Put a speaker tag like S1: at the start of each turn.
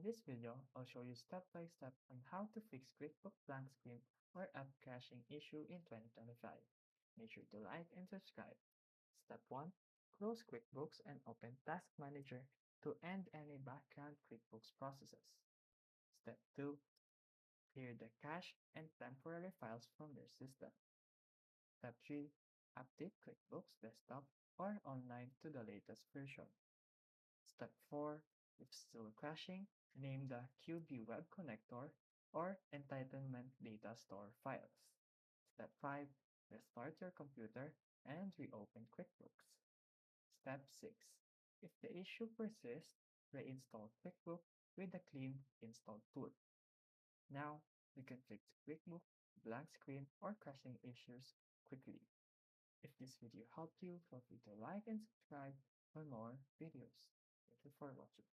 S1: this video, I'll show you step by step on how to fix QuickBooks blank screen or app crashing issue in 2025. Make sure to like and subscribe. Step 1. Close QuickBooks and open Task Manager to end any background QuickBooks processes. Step 2. Clear the cache and temporary files from your system. Step 3. Update QuickBooks Desktop or online to the latest version. Step 4. If still crashing, name the QB Web Connector or Entitlement Data Store files. Step 5. Restart your computer and reopen QuickBooks. Step 6. If the issue persists, reinstall QuickBooks with the Clean Install tool. Now, we can fix QuickBooks, blank screen, or crashing issues quickly. If this video helped you, feel free to like and subscribe for more videos. Thank you for watching.